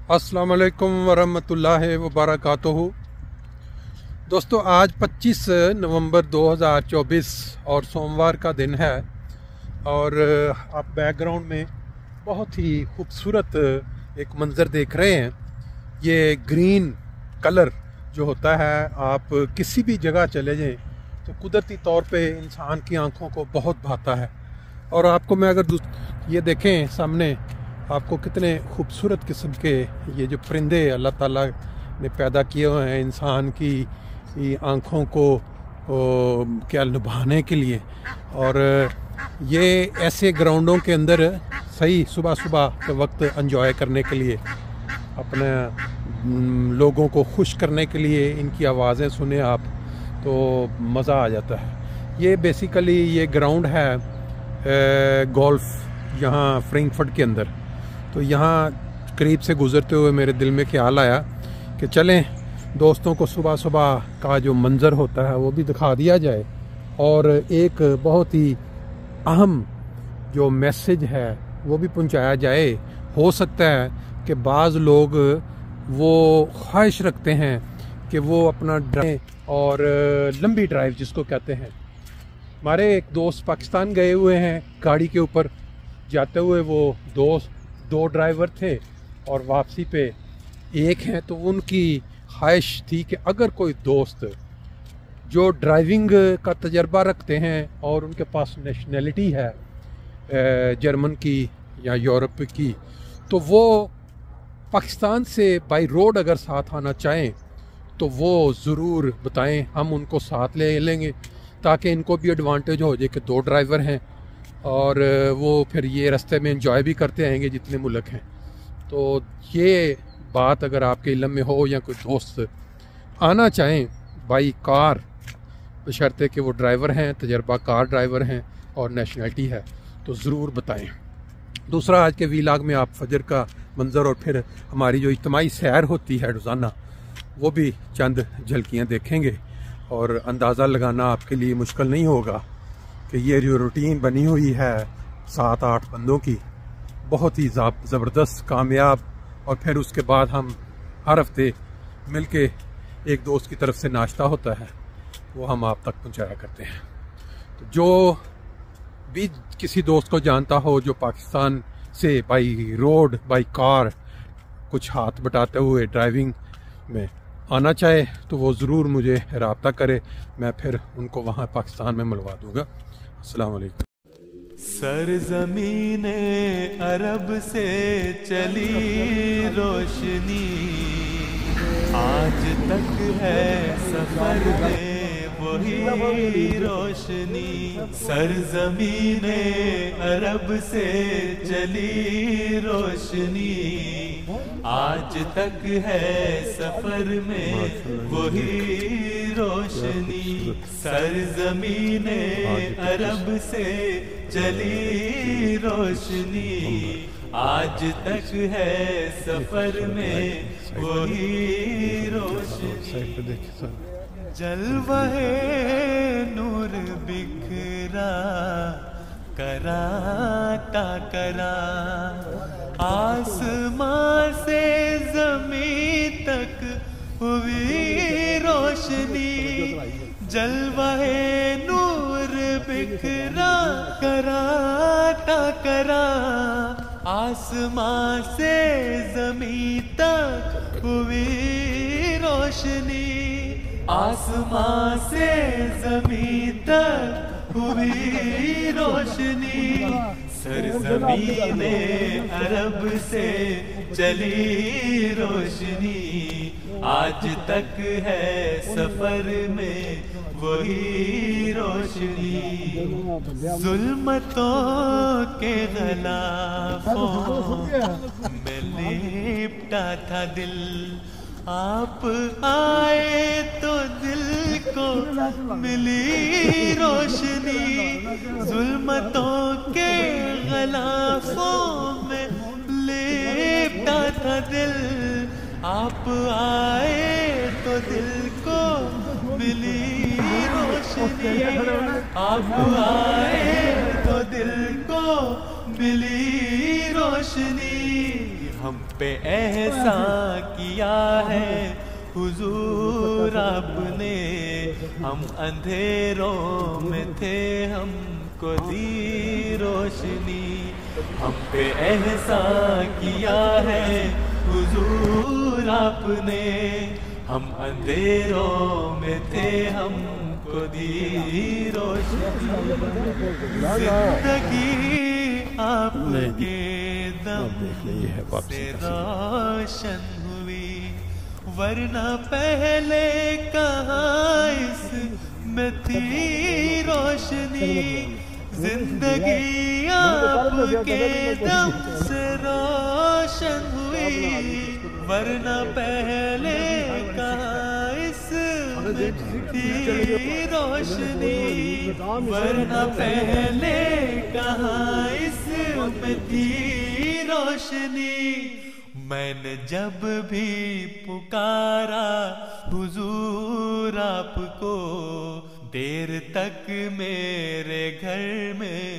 अस्सलाम वालेकुम वरहमतुल्लाहि वबरकातुहू। दोस्तों, आज 25 नवंबर 2024 और सोमवार का दिन है और आप बैकग्राउंड में बहुत ही खूबसूरत एक मंज़र देख रहे हैं। ये ग्रीन कलर जो होता है, आप किसी भी जगह चले जाएं तो कुदरती तौर पे इंसान की आंखों को बहुत भाता है। और आपको मैं अगर ये देखें सामने, आपको कितने खूबसूरत किस्म के ये जो परिंदे अल्लाह ताला ने पैदा किए हुए हैं इंसान की आँखों को क्या लुभाने के लिए। और ये ऐसे ग्राउंडों के अंदर सही सुबह सुबह के वक्त एंजॉय करने के लिए, अपने लोगों को खुश करने के लिए इनकी आवाज़ें सुने आप तो मज़ा आ जाता है। ये बेसिकली ये ग्राउंड है गोल्फ यहाँ फ्रैंकफर्ट के अंदर। तो यहाँ करीब से गुज़रते हुए मेरे दिल में ख्याल आया कि चलें दोस्तों को सुबह सुबह का जो मंज़र होता है वो भी दिखा दिया जाए और एक बहुत ही अहम जो मैसेज है वो भी पहुंचाया जाए। हो सकता है कि बाज़ लोग वो ख्वाहिश रखते हैं कि वो अपना ड्राइव और लंबी ड्राइव जिसको कहते हैं। हमारे एक दोस्त पाकिस्तान गए हुए हैं, गाड़ी के ऊपर जाते हुए वो दो ड्राइवर थे और वापसी पे एक हैं। तो उनकी ख्वाहिश थी कि अगर कोई दोस्त जो ड्राइविंग का तजर्बा रखते हैं और उनके पास नेशनैलिटी है जर्मन की या यूरोप की, तो वो पाकिस्तान से बाई रोड अगर साथ आना चाहें तो वो ज़रूर बताएं, हम उनको साथ ले लेंगे ताकि इनको भी एडवांटेज हो जाए कि दो ड्राइवर हैं और वो फिर ये रास्ते में एंजॉय भी करते आएंगे जितने मुल्क हैं। तो ये बात अगर आपके इल्म में हो या कोई दोस्त आना चाहें बाई कार, बशर्ते कि वो ड्राइवर हैं, तजर्बा कार ड्राइवर हैं और नेशनैलिटी है, तो ज़रूर बताएं। दूसरा, आज के वीलाग में आप फजर का मंज़र और फिर हमारी जो इज्तिमाई सैर होती है रोज़ाना, वो भी चंद झलकियाँ देखेंगे और अंदाज़ा लगाना आपके लिए मुश्किल नहीं होगा कि ये जो रूटीन बनी हुई है 7-8 बंदों की, बहुत ही ज़बरदस्त कामयाब। और फिर उसके बाद हम हर हफ्ते मिलके एक दोस्त की तरफ से नाश्ता होता है, वो हम आप तक पहुंचाया करते हैं। तो जो भी किसी दोस्त को जानता हो जो पाकिस्तान से बाई रोड बाई कार कुछ हाथ बटाते हुए ड्राइविंग में आना चाहे तो वो ज़रूर मुझे राब्ता करे, मैं फिर उनको वहाँ पाकिस्तान में मिलवा दूँगा। अस्सलाम वालेकुम। सरज़मीने अरब से चली रोशनी, आज तक है सफर में वही रोशनी। सरज़मीने अरब से चली रोशनी, आज तक है सफर में वही रोशनी। सरज़मीने अरब से चली रोशनी, आज तक है सफर में वही रोशनी। जलवाहे नूर बिखरा कराता करा, आसमां से ज़मीं तक हुई रोशनी। जलवाहे नूर बिखरा कराता करा, आसमां से ज़मीं तक हुई रोशनी। आसमां से ज़मीं तक हुई रोशनी। सरज़मीने अरब से चली रोशनी, आज तक है सफर में वही रोशनी। ज़ुल्मतों के ग़िलाफ़ों में लिपटा था दिल, आप आए तो दिल को मिली रोशनी। ज़ुल्मतों के ग़िलाफ़ों में लिपटा था दिल, आप आए तो दिल को मिली रोशनी। आप आए तो दिल को मिली रोशनी। ہم پہ احسان کیا ہے حضور آپ نے، ہم اندھیروں میں تھے ہم کو دی روشنی، ہم پہ احسان کیا ہے حضور آپ نے، ہم اندھیروں میں تھے ہم کو دی روشنی، زندگی آپ کے دم سے روشن ہوئی، ورنہ پہلے کہاں اس میں تھی روشنی، زندگی آپ کے دم سے روشن ہوئی، ورنہ پہلے کہاں اس میں تھی روشنی، ورنہ پہلے کہاں اس میں تھی روشنی، میں نے جب بھی پکارا حضور آپ کو، دیر تک میرے گھر میں